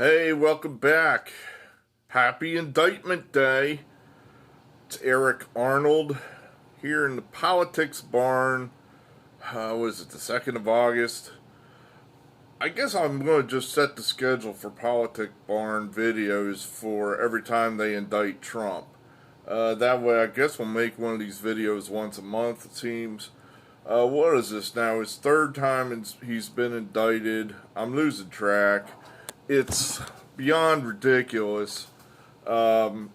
Hey, welcome back. Happy Indictment Day. It's Eric Arnold here in the Politics Barn. Was it the 2nd of August? I guess I'm going to just set the schedule for Politics Barn videos for every time they indict Trump. That way, I guess we'll make one of these videos once a month, it seems. What is this now? His third time he's been indicted. I'm losing track. It's beyond ridiculous. You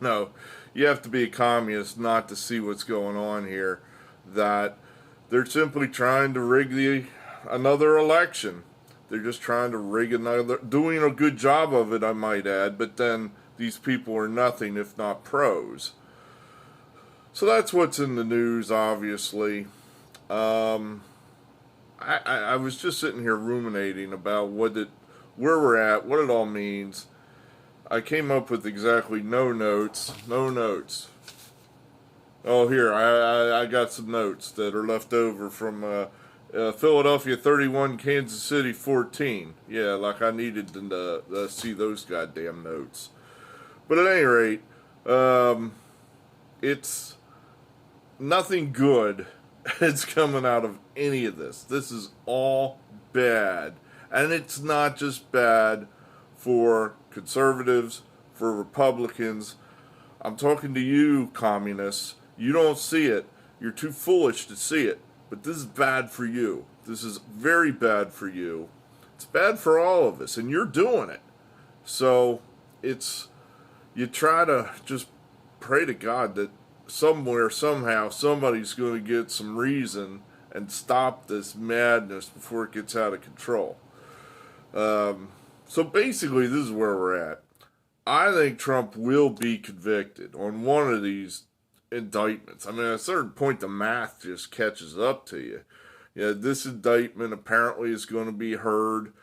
know, you have to be a communist not to see what's going on here. That they're simply trying to rig another election. They're just trying to rig another, doing a good job of it, I might add. But then these people are nothing if not pros. So that's what's in the news, obviously. I was just sitting here ruminating about where we're at, what it all means. I came up with exactly no notes. Oh, here, I got some notes that are left over from Philadelphia 31, Kansas City 14. Yeah, like I needed to see those goddamn notes. But at any rate, it's nothing good is coming out of any of this. This is all bad. And it's not just bad for conservatives, for Republicans. I'm talking to you, communists. You don't see it. You're too foolish to see it. But this is bad for you. This is very bad for you. It's bad for all of us, and you're doing it. So you try to just pray to God that somewhere, somehow, somebody's going to get some reason and stop this madness before it gets out of control. So basically, this is where we're at. I think Trump will be convicted on one of these indictments. I mean, at a certain point, the math just catches up to you. Yeah, this indictment apparently is going to be heard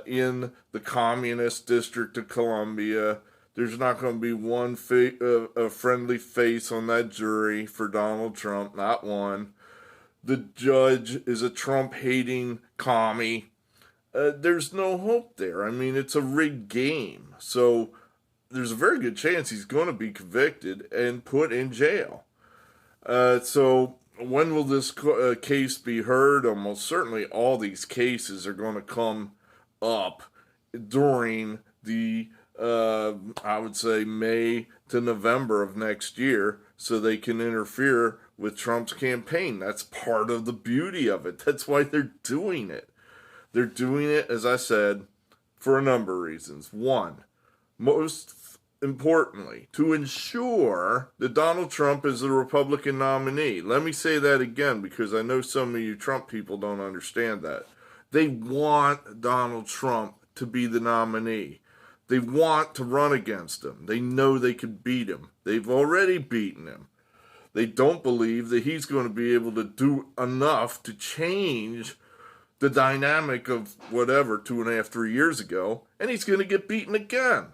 in the Communist District of Columbia. There's not going to be one friendly face on that jury for Donald Trump, not one. The judge is a Trump-hating commie. There's no hope there. I mean, it's a rigged game. So there's a very good chance he's going to be convicted and put in jail. So when will this case be heard? Almost certainly all these cases are going to come up during the I would say May to November of next year, so they can interfere with Trump's campaign. That's part of the beauty of it. That's why they're doing it. They're doing it, as I said, for a number of reasons. One, most importantly, to ensure that Donald Trump is the Republican nominee. Let me say that again, because I know some of you Trump people don't understand that. They want Donald Trump to be the nominee. They want to run against him. They know they can beat him. They've already beaten him. They don't believe that he's going to be able to do enough to change the dynamic of whatever 2.5, 3 years ago, and he's going to get beaten again,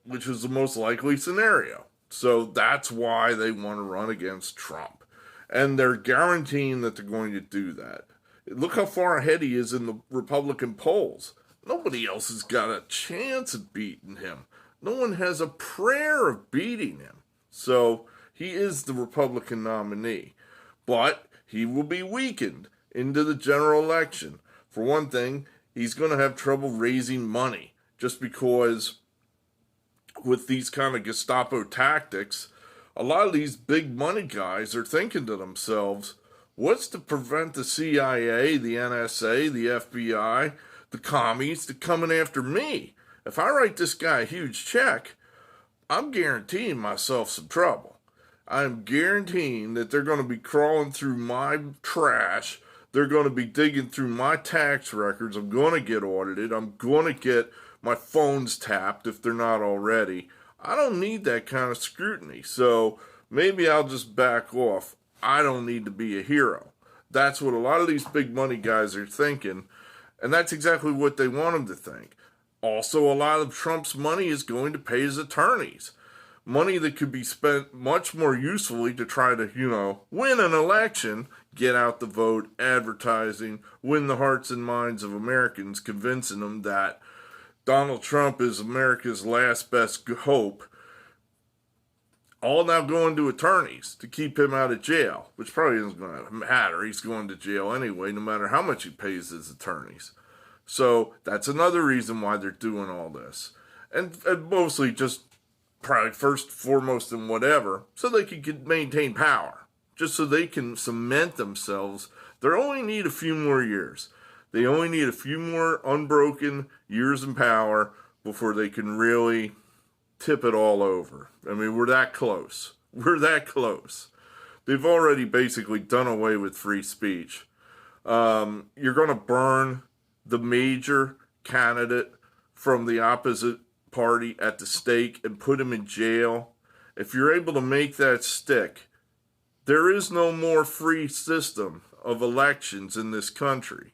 which is the most likely scenario. So that's why they want to run against Trump. And they're guaranteeing that they're going to do that. Look how far ahead he is in the Republican polls. Nobody else has got a chance of beating him. No one has a prayer of beating him. So he is the Republican nominee. But he will be weakened into the general election. For one thing, he's going to have trouble raising money just because with these kind of Gestapo tactics, a lot of these big money guys are thinking to themselves, what's to prevent the CIA, the NSA, the FBI, the commies to coming after me? If I write this guy a huge check, I'm guaranteeing myself some trouble. I'm guaranteeing that they're going to be crawling through my trash. They're going to be digging through my tax records. I'm going to get audited. I'm going to get my phones tapped if they're not already. I don't need that kind of scrutiny. So maybe I'll just back off. I don't need to be a hero. That's what a lot of these big money guys are thinking. And that's exactly what they want him to think. Also, a lot of Trump's money is going to pay his attorneys. money that could be spent much more usefully to try to, win an election, get out the vote, advertising, win the hearts and minds of Americans, convincing them that Donald Trump is America's last best hope, all now going to attorneys to keep him out of jail, which probably isn't going to matter. He's going to jail anyway, no matter how much he pays his attorneys. So that's another reason why they're doing all this. And mostly just probably first, foremost, and whatever, so they can maintain power. Just so they can cement themselves. They only need a few more years. They only need a few more unbroken years in power before they can really tip it all over. I mean, we're that close. We're that close. They've already basically done away with free speech. You're going to burn the major candidate from the opposite party at the stake and put him in jail. If you're able to make that stick, there is no more free system of elections in this country.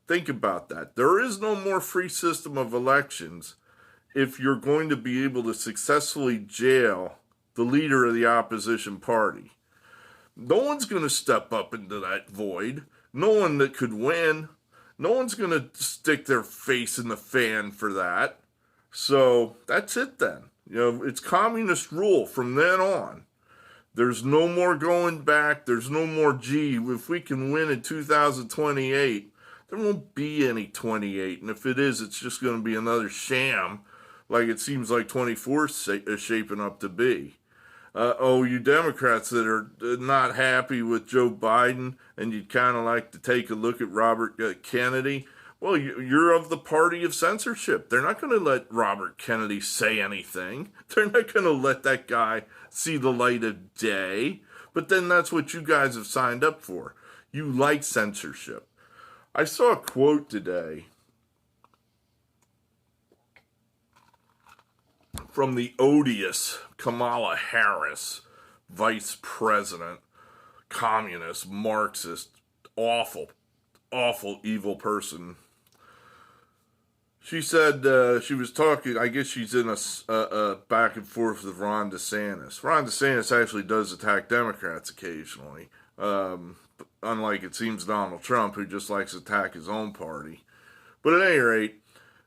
Think about that. There is no more free system of elections if you're going to be able to successfully jail the leader of the opposition party. No one's going to step up into that void. No one that could win. No one's going to stick their face in the fan for that. So that's it then. It's communist rule from then on. There's no more going back. There's no more, if we can win in 2028, there won't be any 28. And if it is, it's just going to be another sham, like it seems like 24 is shaping up to be. You Democrats that are not happy with Joe Biden and you'd kind of like to take a look at Robert Kennedy, well, you're of the party of censorship. They're not going to let Robert Kennedy say anything. They're not going to let that guy see the light of day. But then that's what you guys have signed up for. You like censorship. I saw a quote today from the odious Kamala Harris, vice president, communist, Marxist, awful, evil person. She said she was talking, I guess she's in a back and forth with Ron DeSantis. Ron DeSantis actually does attack Democrats occasionally, unlike it seems Donald Trump, who just likes to attack his own party. But at any rate,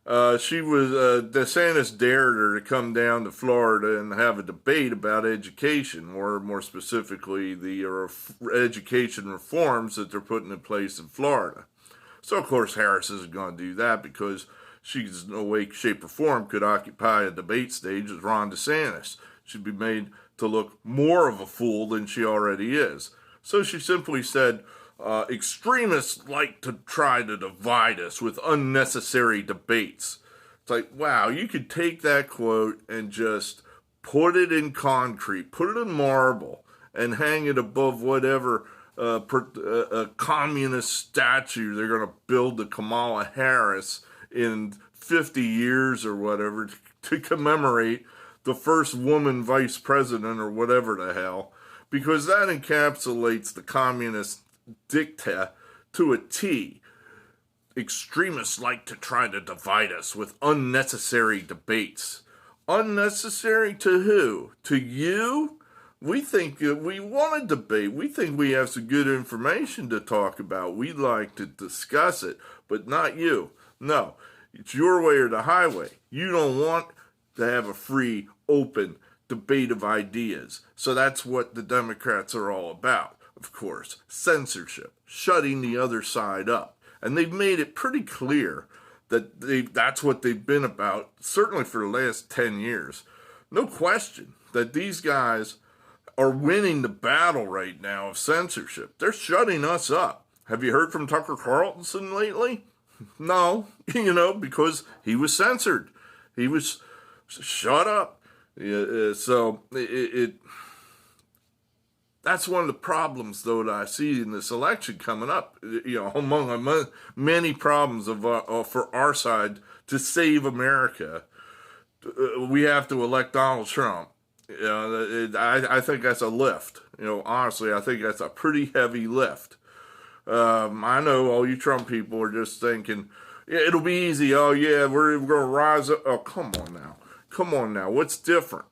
DeSantis dared her to come down to Florida and have a debate about education, or more specifically, the education reforms that they're putting in place in Florida. So, of course, Harris isn't going to do that because she's in no way, shape, or form could occupy a debate stage with Ron DeSantis. She'd be made to look more of a fool than she already is. So she simply said, extremists like to try to divide us with unnecessary debates. It's like, wow, you could take that quote and just put it in concrete, put it in marble, and hang it above whatever communist statue they're going to build to Kamala Harris in 50 years or whatever to commemorate the first woman vice president or whatever the hell, because that encapsulates the communist dicta to a T. Extremists like to try to divide us with unnecessary debates. Unnecessary to who? To you? We think we want to debate. We think we have some good information to talk about. We'd like to discuss it, but not you. No, it's your way or the highway. You don't want to have a free, open debate of ideas. So that's what the Democrats are all about, of course. Censorship, shutting the other side up. And they've made it pretty clear that that's what they've been about, certainly for the last 10 years. No question that these guys are winning the battle right now of censorship. They're shutting us up. Have you heard from Tucker Carlson lately? No, because he was censored. He was shut up. So that's one of the problems, though, that I see in this election coming up. Among many problems for our side to save America, we have to elect Donald Trump. I think that's a lift. Honestly, I think that's a pretty heavy lift. I know all you Trump people are just thinking, yeah, it'll be easy. Oh, yeah, we're going to rise up. Oh, come on now. What's different?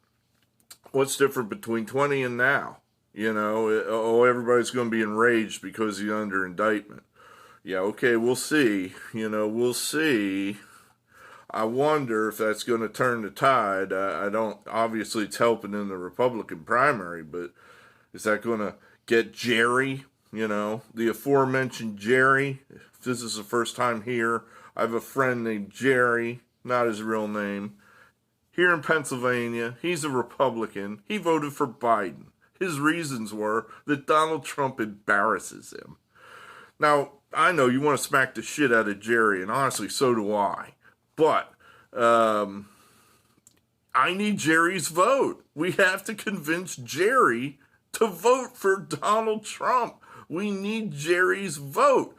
What's different between 20 and now? Everybody's going to be enraged because he's under indictment. Yeah, okay, we'll see. We'll see. I wonder if that's going to turn the tide. I don't, obviously it's helping in the Republican primary, but is that going to get Jerry, the aforementioned Jerry? If this is the first time here, I have a friend named Jerry, not his real name, here in Pennsylvania. He's a Republican. He voted for Biden. His reasons were that Donald Trump embarrasses him. Now, I know you want to smack the shit out of Jerry, and honestly, so do I. But I need Jerry's vote. We have to convince Jerry to vote for Donald Trump. We need Jerry's vote.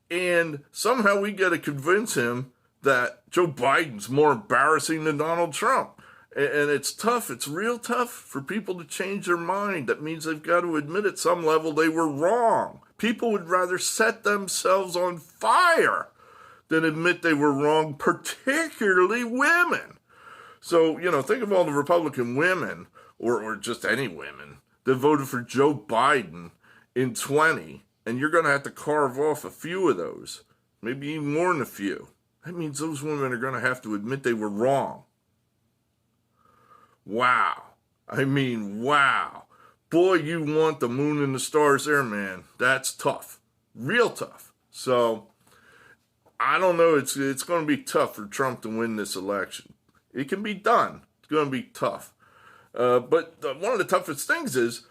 And somehow we got to convince him that Joe Biden's more embarrassing than Donald Trump. And it's tough. It's real tough for people to change their mind. That means they've got to admit at some level they were wrong. People would rather set themselves on fire than admit they were wrong, particularly women. So, think of all the Republican women, or just any women, that voted for Joe Biden in 20, and you're going to have to carve off a few of those, maybe even more than a few. That means those women are going to have to admit they were wrong. Wow. Wow. Boy, you want the moon and the stars there, man. That's tough. Real tough. So, I don't know. It's going to be tough for Trump to win this election. It can be done. It's going to be tough. But one of the toughest things is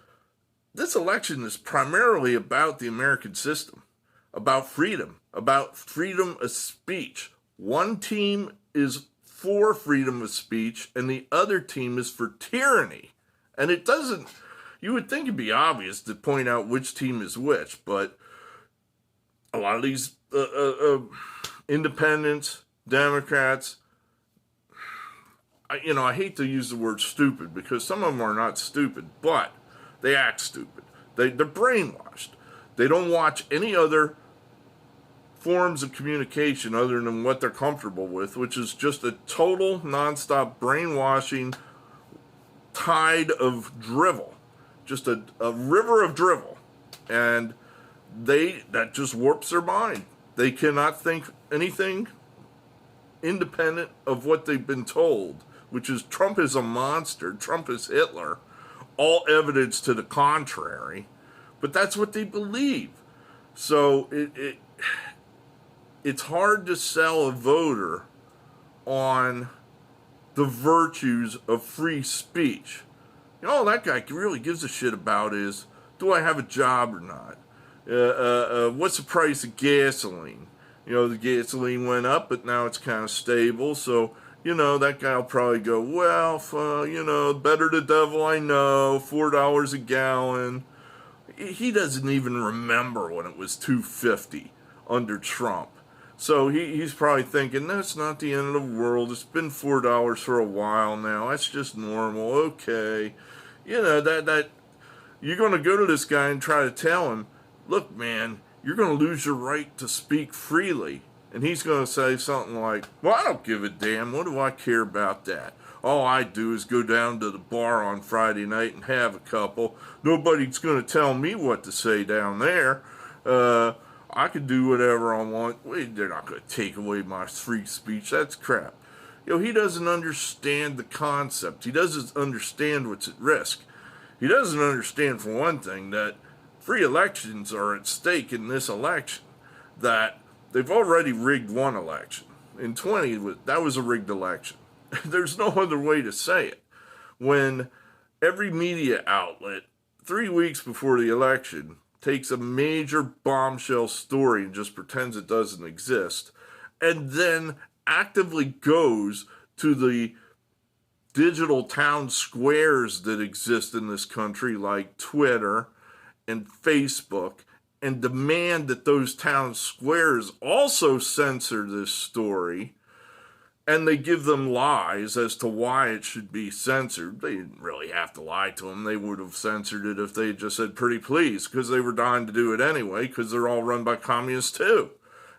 this election is primarily about the American system, about freedom of speech. One team is for freedom of speech, and the other team is for tyranny. And it doesn't, you would think it'd be obvious to point out which team is which, but a lot of these independents, Democrats, I hate to use the word stupid because some of them are not stupid, but they act stupid. They're brainwashed. They don't watch any other forms of communication other than what they're comfortable with, which is just a total nonstop brainwashing tide of drivel, just a river of drivel, and that just warps their mind. They cannot think anything independent of what they've been told, which is Trump is a monster, Trump is Hitler, all evidence to the contrary, but that's what they believe. So it's hard to sell a voter on the virtues of free speech. All that guy really gives a shit about is, do I have a job or not? What's the price of gasoline? The gasoline went up, but now it's kind of stable. So, that guy will probably go, well, better the devil I know, $4 a gallon. He doesn't even remember when it was $2.50 under Trump. So he's probably thinking, that's not the end of the world. It's been $4 for a while now. That's just normal. Okay. That you're going to go to this guy and try to tell him, look, man, you're going to lose your right to speak freely. And he's going to say something like, well, I don't give a damn. What do I care about that? All I do is go down to the bar on Friday night and have a couple. Nobody's going to tell me what to say down there. I can do whatever I want. They're not going to take away my free speech. That's crap. He doesn't understand the concept. He doesn't understand what's at risk. He doesn't understand, for one thing, that free elections are at stake in this election. That they've already rigged one election. In 20, that was a rigged election. There's no other way to say it. When every media outlet, 3 weeks before the election, takes a major bombshell story and just pretends it doesn't exist, and then actively goes to the digital town squares that exist in this country, like Twitter and Facebook, and demand that those town squares also censor this story, and they give them lies as to why it should be censored. They didn't really have to lie to them. They would have censored it if they just said, pretty please, because they were dying to do it anyway, because they're all run by communists too.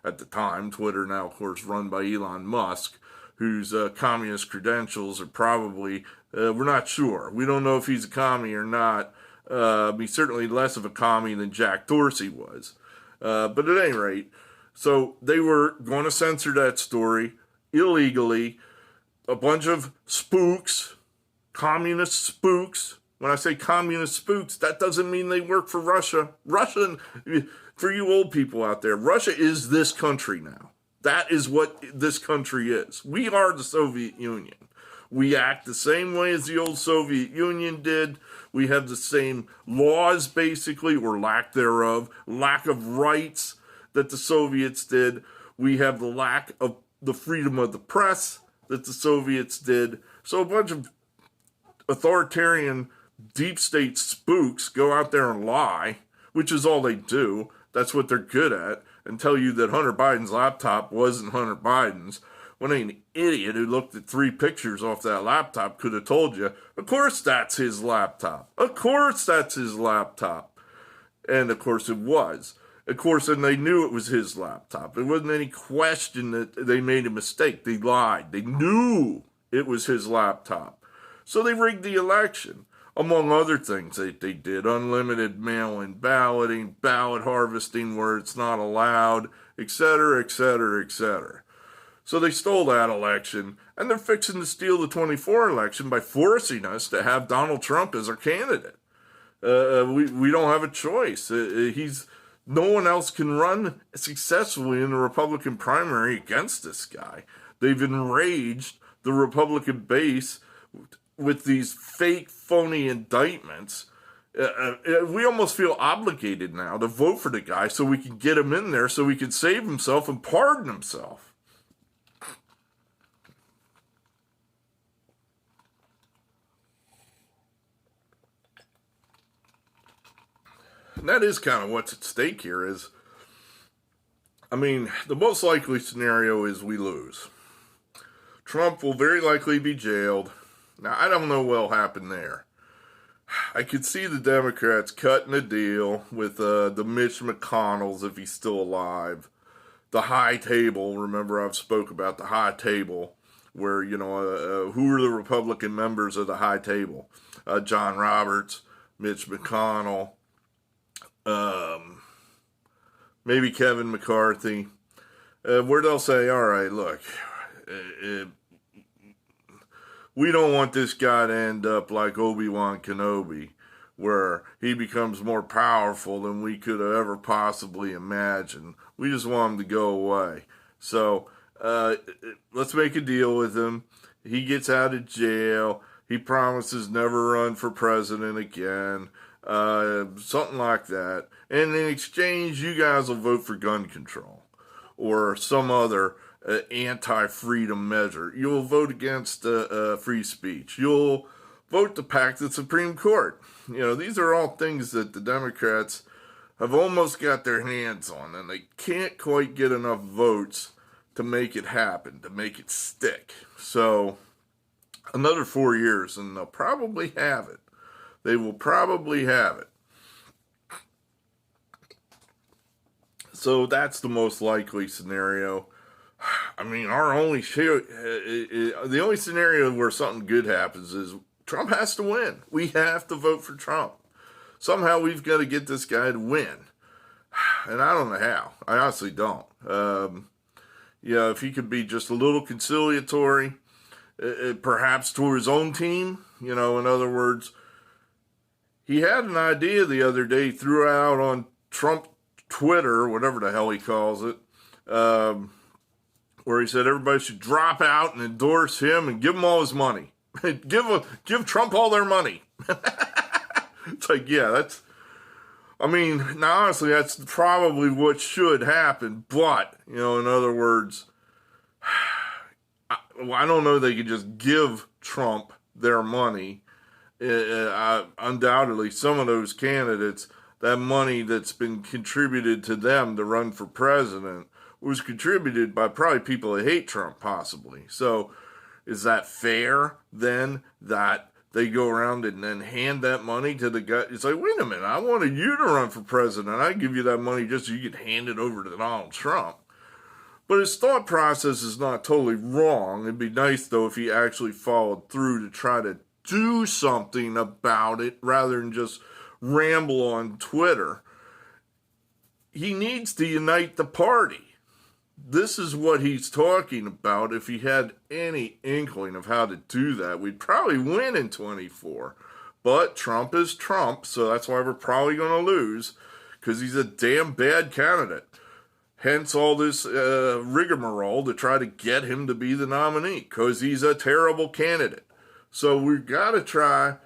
At the time, Twitter now, of course, run by Elon Musk, whose communist credentials are probably, we're not sure. We don't know if he's a commie or not. He's certainly less of a commie than Jack Dorsey was. But at any rate, so they were going to censor that story illegally. A bunch of spooks, communist spooks. When I say communist spooks, that doesn't mean they work for Russia. Russia, for you old people out there, Russia is this country now. That is what this country is. We are the Soviet Union. We act the same way as the old Soviet Union did. We have the same laws, basically, or lack thereof, lack of rights that the Soviets did. We have the lack of the freedom of the press that the Soviets did. So a bunch of authoritarian deep state spooks go out there and lie, which is all they do. That's what they're good at, and tell you that Hunter Biden's laptop wasn't Hunter Biden's. When an idiot who looked at 3 pictures off that laptop could have told you, of course that's his laptop. Of course that's his laptop. And of course it was. Of course, and they knew it was his laptop. There wasn't any question that they made a mistake. They lied. They knew it was his laptop. So they rigged the election. Among other things they did, unlimited mail-in balloting, ballot harvesting where it's not allowed, etc., etc., etc. So they stole that election, and they're fixing to steal the 24 election by forcing us to have Donald Trump as our candidate. We don't have a choice. No one else can run successfully in the Republican primary against this guy. They've enraged the Republican base with these fake, phony indictments. We almost feel obligated now to vote for the guy so we can get him in there so he can save himself and pardon himself. And that is kind of what's at stake here is, I mean, the most likely scenario is we lose. Trump will very likely be jailed. Now, I don't know what will happen there. I could see the Democrats cutting a deal with the Mitch McConnells if he's still alive. The high table, remember I've spoke about the high table, where, who are the Republican members of the high table? John Roberts, Mitch McConnell, maybe Kevin McCarthy, where they'll say, all right, look, we don't want this guy to end up like Obi-Wan Kenobi, where he becomes more powerful than we could have ever possibly imagined. We just want him to go away. So let's make a deal with him. He gets out of jail. He promises never run for president again. Something like that. And in exchange, you guys will vote for gun control or some other anti-freedom measure. You'll vote against free speech. You'll vote to pack the Supreme Court. These are all things that the Democrats have almost got their hands on, and they can't quite get enough votes to make it happen, to make it stick. So another 4 years, and they'll probably have it. They will probably have it. So that's the most likely scenario. I mean, the only scenario where something good happens is Trump has to win. We have to vote for Trump. Somehow we've got to get this guy to win. And I don't know how. I honestly don't. If he could be just a little conciliatory, perhaps to his own team, in other words, he had an idea the other day, threw out on Trump Twitter, whatever the hell he calls it, where he said everybody should drop out and endorse him and give him all his money. give Trump all their money. It's like, yeah, now honestly, that's probably what should happen. But, in other words, I don't know they could just give Trump their money. Undoubtedly, some of those candidates, that money that's been contributed to them to run for president was contributed by probably people that hate Trump, possibly. So is that fair, then, that they go around and then hand that money to the guy? It's like, wait a minute, I wanted you to run for president. I give you that money just so you could hand it over to Donald Trump. But his thought process is not totally wrong. It'd be nice, though, if he actually followed through to try to do something about it rather than just ramble on Twitter. He needs to unite the party. This is what he's talking about. If he had any inkling of how to do that, we'd probably win in 24. But Trump is Trump, so that's why we're probably going to lose, because he's a damn bad candidate. Hence all this rigmarole to try to get him to be the nominee, because he's a terrible candidate. So we've got to try,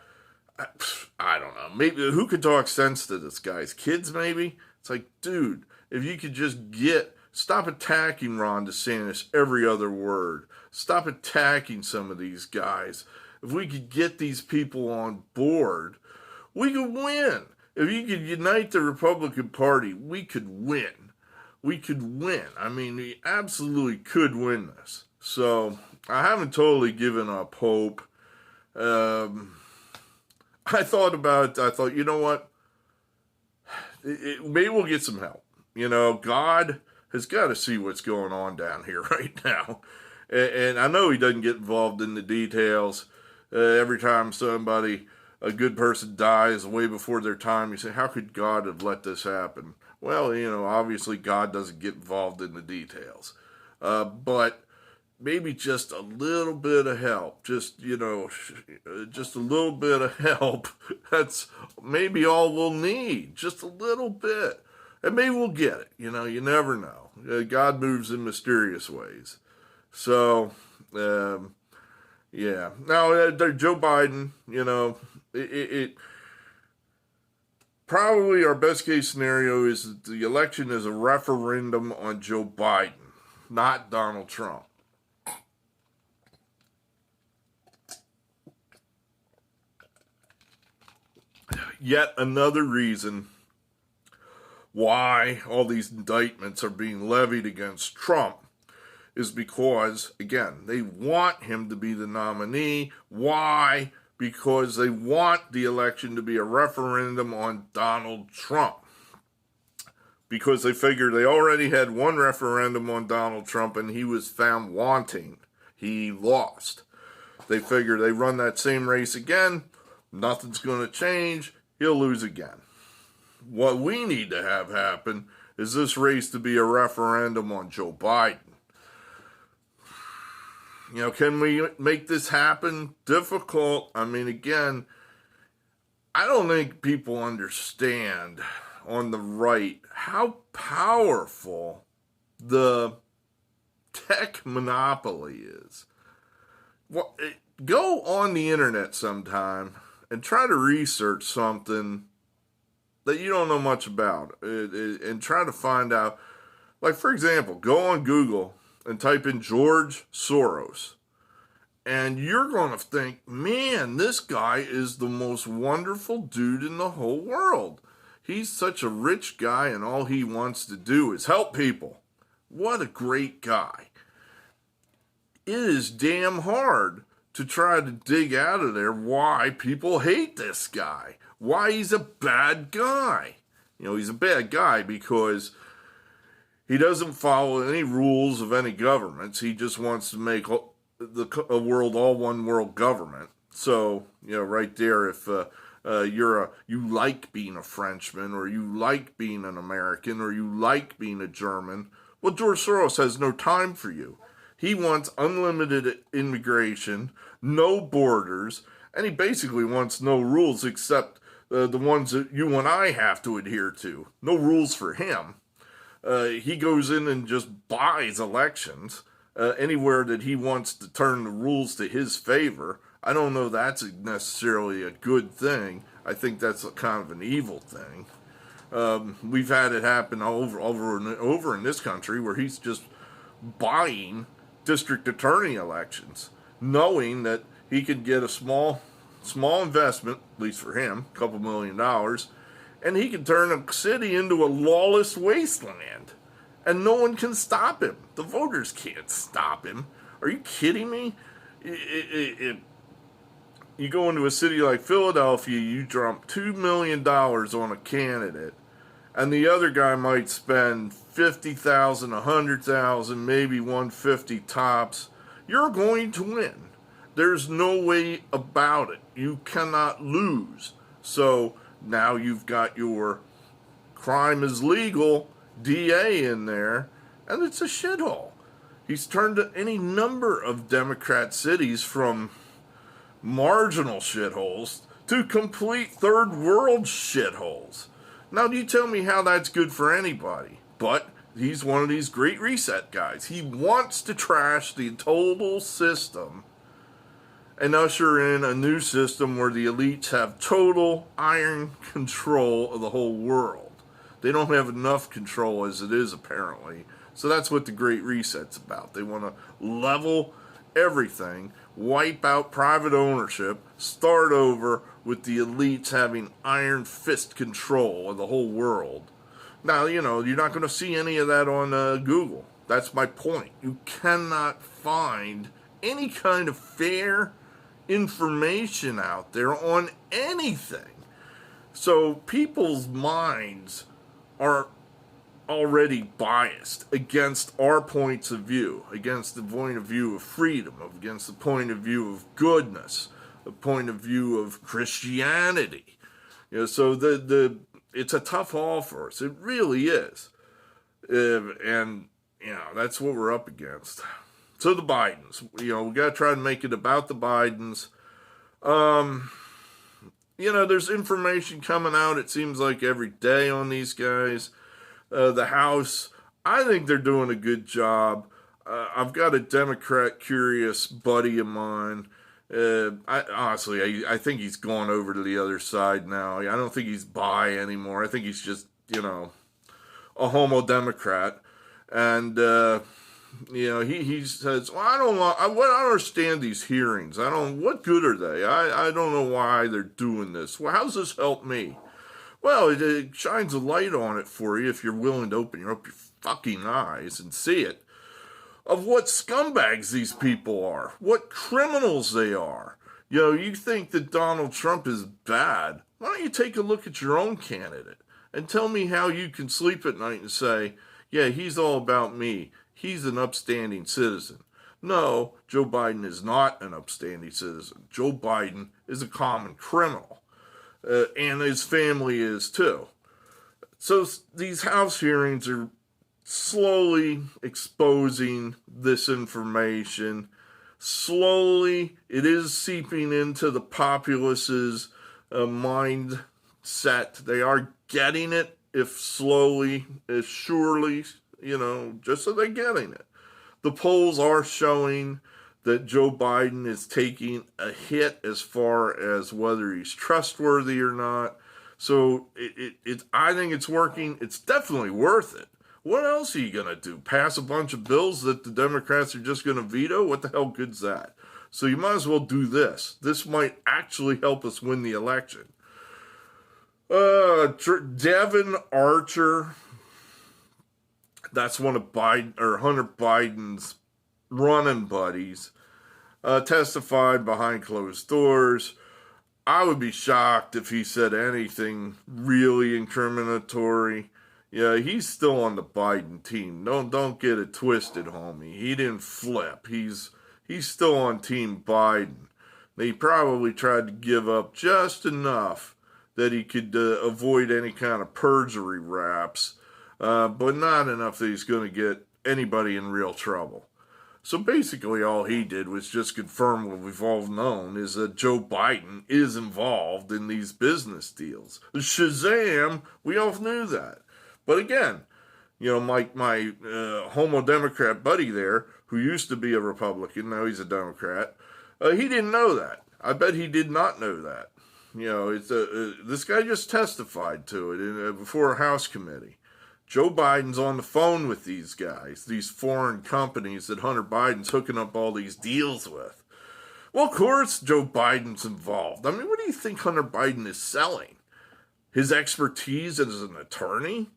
I don't know, maybe who could talk sense to this guy? Kids, maybe? It's like, dude, if you could just stop attacking Ron DeSantis every other word. Stop attacking some of these guys. If we could get these people on board, we could win. If you could unite the Republican Party, we could win. We could win. I mean, we absolutely could win this. So I haven't totally given up hope. I thought, you know what? Maybe we'll get some help. You know, God has got to see what's going on down here right now. And I know he doesn't get involved in the details. Every time a good person dies way before their time, you say, how could God have let this happen? Well, you know, obviously God doesn't get involved in the details. But maybe just a little bit of help, just a little bit of help. That's maybe all we'll need, just a little bit. And maybe we'll get it. You know, you never know. God moves in mysterious ways. So, yeah. Now, Joe Biden, you know, it probably our best case scenario is that the election is a referendum on Joe Biden, not Donald Trump. Yet another reason why all these indictments are being levied against Trump is because, again, they want him to be the nominee. Why? Because they want the election to be a referendum on Donald Trump. Because they figure they already had one referendum on Donald Trump and he was found wanting. He lost. They figure they run that same race again, nothing's going to change, he'll lose again. What we need to have happen is this race to be a referendum on Joe Biden. You know, can we make this happen? Difficult. I mean, again, I don't think people understand on the right how powerful the tech monopoly is. Well, go on the internet sometime and try to research something that you don't know much about and try to find out. Like, for example, go on Google and type in George Soros. And you're going to think, man, this guy is the most wonderful dude in the whole world. He's such a rich guy and all he wants to do is help people. What a great guy. It is damn hard to try to dig out of there why people hate this guy. Why he's a bad guy. You know, he's a bad guy because he doesn't follow any rules of any governments. He just wants to make a world all one world government. So, you know, right there, if you like being a Frenchman or you like being an American or you like being a German, well, George Soros has no time for you. He wants unlimited immigration, no borders, and he basically wants no rules except the ones that you and I have to adhere to. No rules for him. He goes in and just buys elections anywhere that he wants to turn the rules to his favor. I don't know that's necessarily a good thing. I think that's kind of an evil thing. We've had it happen over and over in this country where he's just buying district attorney elections, knowing that he could get a small investment, at least for him, a couple $1 million, and he can turn a city into a lawless wasteland. And no one can stop him. The voters can't stop him. Are you kidding me? You go into a city like Philadelphia, you drop $2 million on a candidate, and the other guy might spend 50,000, 100,000, maybe 150 tops, you're going to win. There's no way about it. You cannot lose. So now you've got your crime is legal DA in there, and it's a shithole. He's turned any number of Democrat cities from marginal shitholes to complete third world shitholes. Now, you tell me how that's good for anybody, but he's one of these great reset guys. He wants to trash the total system and usher in a new system where the elites have total iron control of the whole world. They don't have enough control as it is, apparently. So that's what the Great Reset's about. They want to level everything, wipe out private ownership, start over with the elites having iron fist control of the whole world. Now, you're not going to see any of that on Google. That's my point. You cannot find any kind of fair information out there on anything. So people's minds are already biased against our points of view, against the point of view of freedom, against the point of view of goodness, the point of view of Christianity. So it's a tough haul for us. It really is. And that's what we're up against. So the Bidens, we got to try to make it about the Bidens. There's information coming out, it seems like every day on these guys. The House, I think they're doing a good job. I've got a Democrat curious buddy of mine. I think he's gone over to the other side now. I don't think he's bi anymore. I think he's just, a homo Democrat. And, he says, well, I don't understand these hearings. What good are they? I don't know why they're doing this. Well, how's this help me? Well, it shines a light on it for you if you're willing to open up your fucking eyes and see it, of what scumbags these people are, what criminals they are. You think that Donald Trump is bad. Why don't you take a look at your own candidate and tell me how you can sleep at night and say, yeah, he's all about me. He's an upstanding citizen. No, Joe Biden is not an upstanding citizen. Joe Biden is a common criminal. And his family is too. So these House hearings are slowly exposing this information. Slowly, it is seeping into the populace's mindset. They are getting it, if slowly, if surely, just so they're getting it. The polls are showing that Joe Biden is taking a hit as far as whether he's trustworthy or not. So I think it's working. It's definitely worth it. What else are you going to do? Pass a bunch of bills that the Democrats are just going to veto? What the hell good's that? So you might as well do this. This might actually help us win the election. Devin Archer, that's one of Hunter Biden's running buddies, testified behind closed doors. I would be shocked if he said anything really incriminatory. Yeah, he's still on the Biden team. Don't get it twisted, homie. He didn't flip. He's still on Team Biden. They probably tried to give up just enough that he could avoid any kind of perjury raps, but not enough that he's going to get anybody in real trouble. So basically all he did was just confirm what we've all known, is that Joe Biden is involved in these business deals. Shazam, we all knew that. But again, my homo Democrat buddy there, who used to be a Republican, now he's a Democrat, he didn't know that. I bet he did not know that. This guy just testified to it before a House committee. Joe Biden's on the phone with these guys, these foreign companies that Hunter Biden's hooking up all these deals with. Well, of course, Joe Biden's involved. I mean, what do you think Hunter Biden is selling? His expertise as an attorney?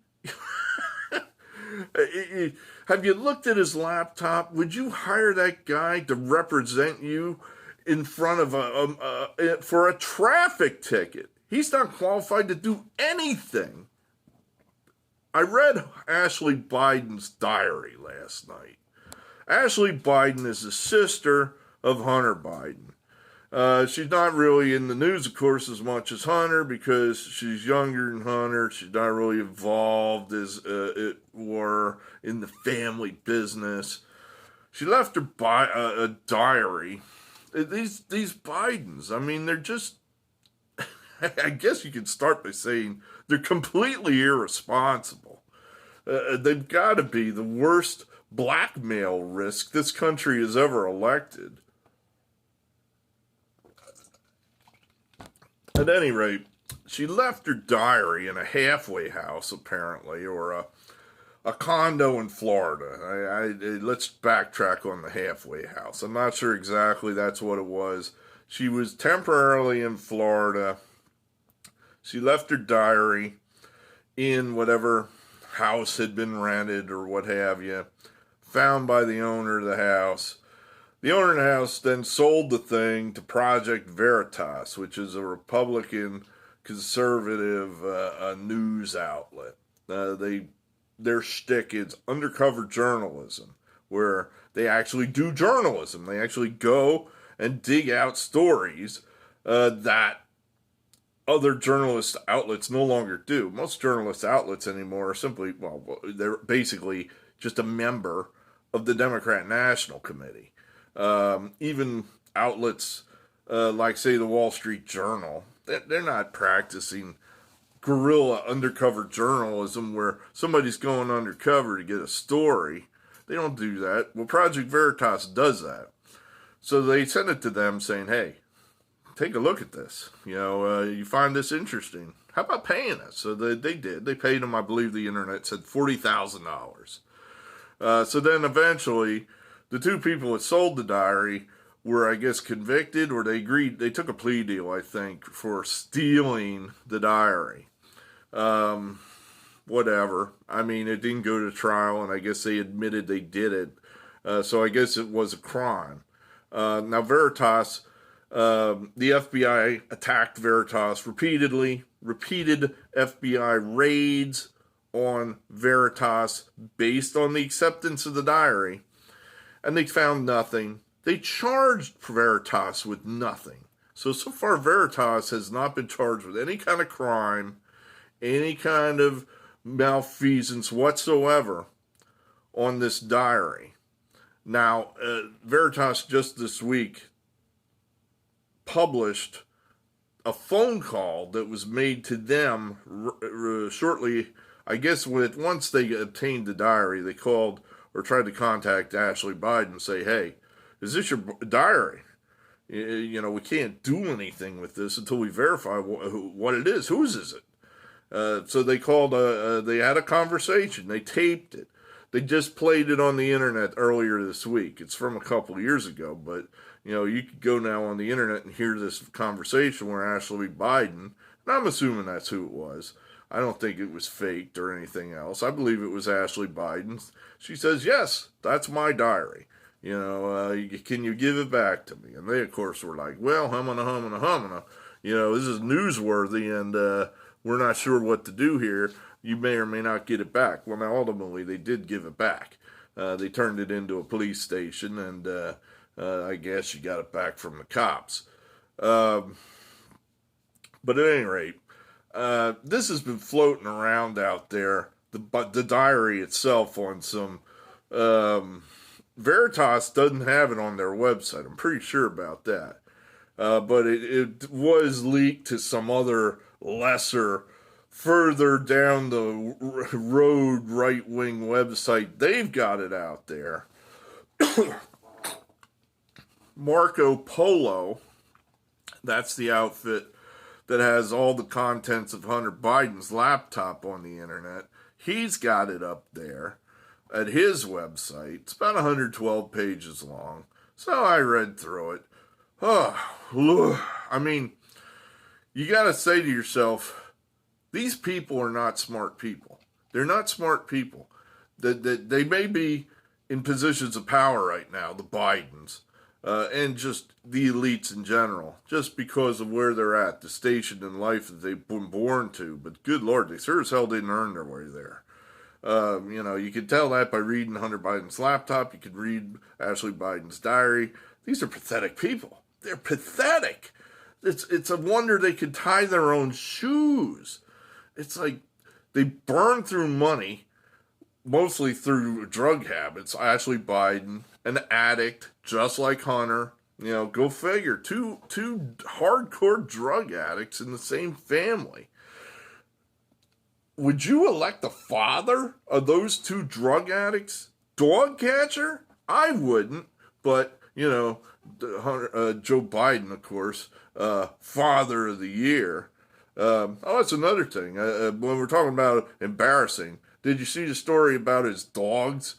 Have you looked at his laptop? Would you hire that guy to represent you in front of for a traffic ticket? He's not qualified to do anything. I read Ashley Biden's diary last night. Ashley Biden is the sister of Hunter Biden. She's not really in the news, of course, as much as Hunter because she's younger than Hunter. She's not really involved, as it were, in the family business. She left her a diary. These Bidens, I mean, they're just, I guess you could start by saying they're completely irresponsible. They've got to be the worst blackmail risk this country has ever elected. At any rate, she left her diary in a halfway house, apparently, or a condo in Florida. Let's backtrack on the halfway house. I'm not sure exactly that's what it was. She was temporarily in Florida. She left her diary in whatever house had been rented or what have you, found by the owner of the house. The owner of the house then sold the thing to Project Veritas, which is a Republican conservative news outlet. Their shtick is undercover journalism, where they actually do journalism. They actually go and dig out stories that other journalist outlets no longer do. Most journalist outlets anymore are simply, well, they're basically just a member of the Democrat National Committee. Even outlets like, say, the Wall Street Journal, they're not practicing guerrilla undercover journalism where somebody's going undercover to get a story. They don't do that. Well, Project Veritas does that. So they send it to them saying, hey, take a look at this. You find this interesting. How about paying us? So they did. They paid them, I believe the internet said, $40,000. So then eventually, the two people that sold the diary were, I guess, convicted, or they agreed. They took a plea deal, I think, for stealing the diary. Whatever. I mean, it didn't go to trial, and I guess they admitted they did it. So I guess it was a crime. Now, Veritas, the FBI attacked Veritas repeatedly, repeated FBI raids on Veritas based on the acceptance of the diary, and they found nothing. They charged Veritas with nothing. So far, Veritas has not been charged with any kind of crime, any kind of malfeasance whatsoever on this diary. Now, Veritas just this week published a phone call that was made to them shortly, I guess, once they obtained the diary. They called or tried to contact Ashley Biden and say, hey, is this your diary? We can't do anything with this until we verify what it is. Whose is it? So they called, they had a conversation. They taped it. They just played it on the internet earlier this week. It's from a couple of years ago, but, you could go now on the internet and hear this conversation where Ashley Biden, and I'm assuming that's who it was. I don't think it was faked or anything else. I believe it was Ashley Biden. She says, yes, that's my diary. Can you give it back to me? And they, of course, were like, well, humana. This is newsworthy, and we're not sure what to do here. You may or may not get it back. Well, now, ultimately, they did give it back. They turned it into a police station, and I guess you got it back from the cops. But at any rate, this has been floating around out there, the diary itself, on some... Veritas doesn't have it on their website. I'm pretty sure about that. But it was leaked to some other lesser, further down the road right-wing website. They've got it out there. Marco Polo, that's the outfit that has all the contents of Hunter Biden's laptop on the internet. He's got it up there at his website. It's about 112 pages long. So I read through it. I mean, you got to say to yourself, these people are not smart people. They're not smart people. They may be in positions of power right now, the Bidens, and just the elites in general, just because of where they're at, the station in life that they've been born to. But good Lord, they sure as hell didn't earn their way there. You could tell that by reading Hunter Biden's laptop. You could read Ashley Biden's diary. These are pathetic people. They're pathetic. It's a wonder they could tie their own shoes. It's like they burn through money, mostly through drug habits. Ashley Biden, an addict, just like Hunter. Go figure. Two hardcore drug addicts in the same family. Would you elect the father of those two drug addicts dog catcher? I wouldn't, but, Joe Biden, of course, father of the year. That's another thing. When we're talking about embarrassing, did you see the story about his dogs?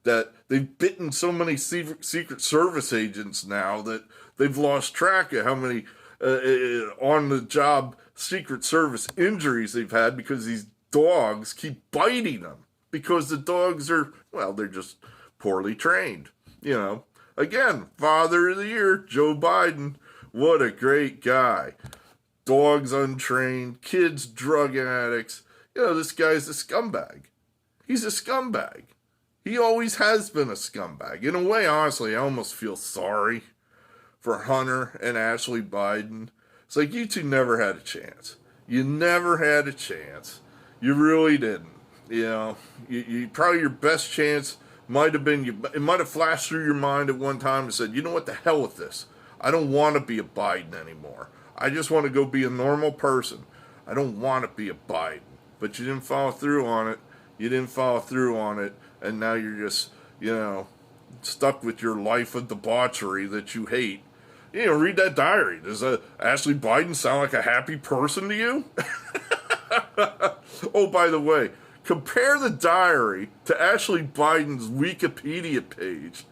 That they've bitten so many Secret Service agents now that they've lost track of how many on-the-job Secret Service injuries they've had because these dogs keep biting them because the dogs are, they're just poorly trained. Again, father of the year, Joe Biden. What a great guy. Dogs untrained, kids drug addicts. This guy's a scumbag. He's a scumbag. He always has been a scumbag. In a way, honestly, I almost feel sorry for Hunter and Ashley Biden. It's like you two never had a chance. You never had a chance. You really didn't. You probably your best chance might have been, it might have flashed through your mind at one time and said, you know what, the hell with this. I don't want to be a Biden anymore. I just want to go be a normal person. I don't want to be a Biden. But you didn't follow through on it. And now you're just, stuck with your life of debauchery that you hate. Read that diary. Does Ashley Biden sound like a happy person to you? Oh, by the way, compare the diary to Ashley Biden's Wikipedia page.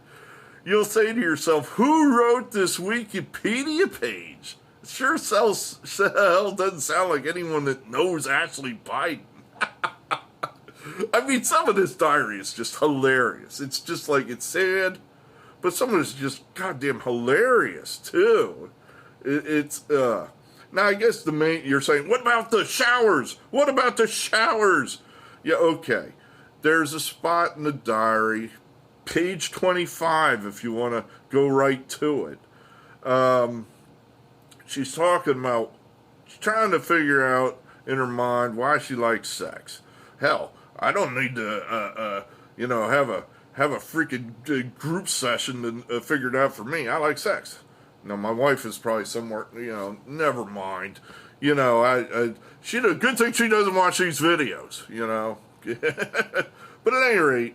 You'll say to yourself, who wrote this Wikipedia page? It sure doesn't sound like anyone that knows Ashley Biden. I mean, some of this diary is just hilarious. It's just like, it's sad, but some of it's just goddamn hilarious, too. Now, I guess you're saying, what about the showers? What about the showers? Yeah, okay. There's a spot in the diary, page 25, if you want to go right to it. She's talking about, she's trying to figure out in her mind why she likes sex. Hell, I don't need to, have a freaking group session to figure it out for me. I like sex. My wife is probably somewhere, never mind. She a good thing she doesn't watch these videos, But at any rate,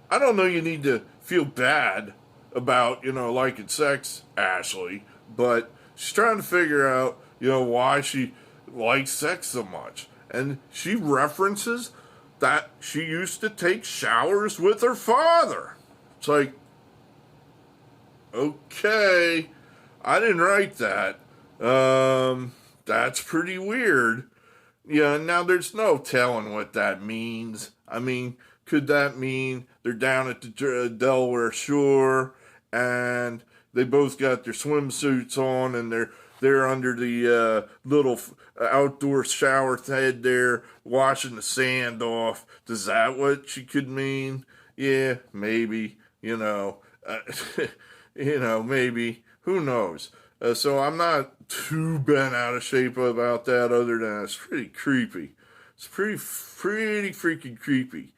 I don't know you need to feel bad about, liking sex, Ashley, but she's trying to figure out, why she likes sex so much. And she references that she used to take showers with her father. It's like, okay, I didn't write that. That's pretty weird. Yeah, now there's no telling what that means. I mean, could that mean they're down at the Delaware shore and they both got their swimsuits on and they're under the little outdoor shower head there washing the sand off? Does that what she could mean? Yeah, maybe, maybe. Who knows? So I'm not too bent out of shape about that, other than it's pretty creepy. It's pretty freaking creepy.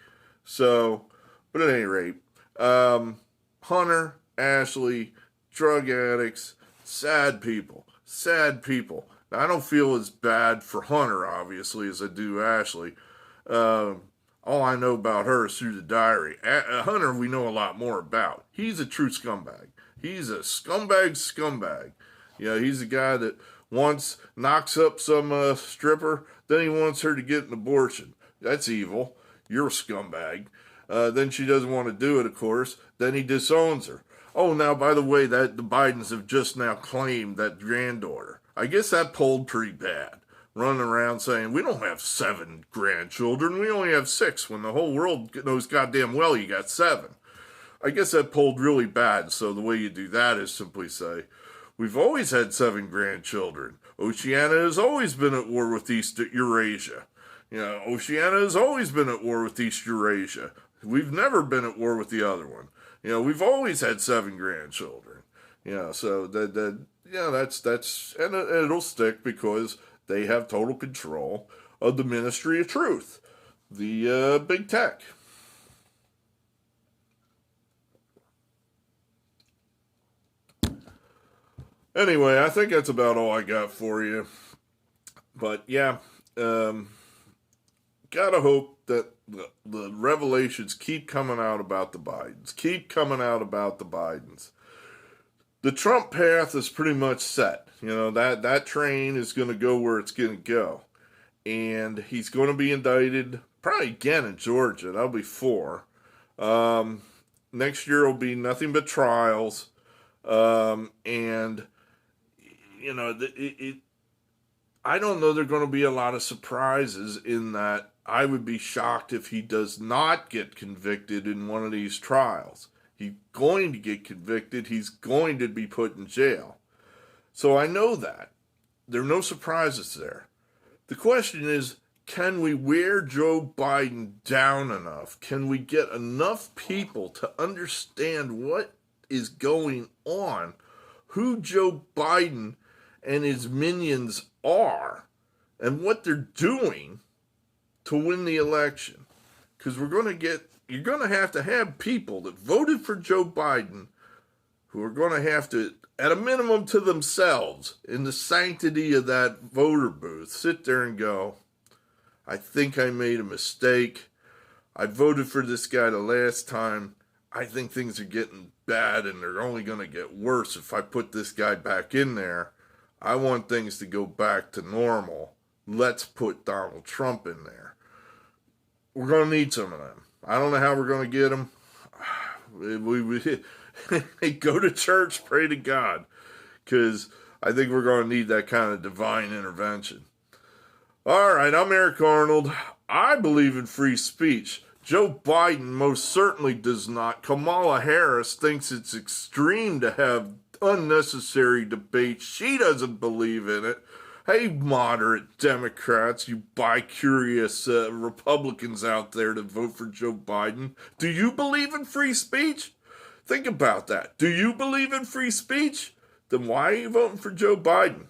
So, but at any rate, Hunter, Ashley, drug addicts, sad people. Now, I don't feel as bad for Hunter, obviously, as I do Ashley. All I know about her is through the diary. Hunter, we know a lot more about. He's a true scumbag. He's a scumbag. He's a guy that once knocks up some stripper, then he wants her to get an abortion. That's evil. You're a scumbag. Then she doesn't want to do it, of course. Then he disowns her. Oh, now, by the way, that the Bidens have just now claimed that granddaughter. I guess that polled pretty bad. Running around saying, we don't have 7 grandchildren. We only have 6, when the whole world knows goddamn well you got 7. I guess that polled really bad, so the way you do that is simply say, we've always had 7 grandchildren. Oceania has always been at war with East Eurasia. Oceania has always been at war with East Eurasia. We've never been at war with the other one. We've always had 7 grandchildren. So that's and it'll stick because they have total control of the Ministry of Truth, the big tech. Anyway, I think that's about all I got for you. But yeah, gotta hope that the revelations keep coming out about the Bidens. The Trump path is pretty much set. That train is going to go where it's going to go. And he's going to be indicted probably again in Georgia. That'll be 4. Next year will be nothing but trials. I don't know there are going to be a lot of surprises in that. I would be shocked if he does not get convicted in one of these trials. He's going to get convicted. He's going to be put in jail. So I know that. There are no surprises there. The question is, can we wear Joe Biden down enough? Can we get enough people to understand what is going on, who Joe Biden and his minions are, and what they're doing to win the election? Because you're going to have people that voted for Joe Biden who are going to have to, at a minimum to themselves, in the sanctity of that voter booth, sit there and go, I think I made a mistake. I voted for this guy the last time. I think things are getting bad and they're only going to get worse if I put this guy back in there. I want things to go back to normal. Let's put Donald Trump in there. We're going to need some of them. I don't know how we're going to get them. We go to church, pray to God, because I think we're going to need that kind of divine intervention. All right, I'm Eric Arnold. I believe in free speech. Joe Biden most certainly does not. Kamala Harris thinks it's extreme to have unnecessary debates. She doesn't believe in it. Hey, moderate Democrats, you bi-curious Republicans out there that vote for Joe Biden, do you believe in free speech? Think about that. Do you believe in free speech? Then why are you voting for Joe Biden?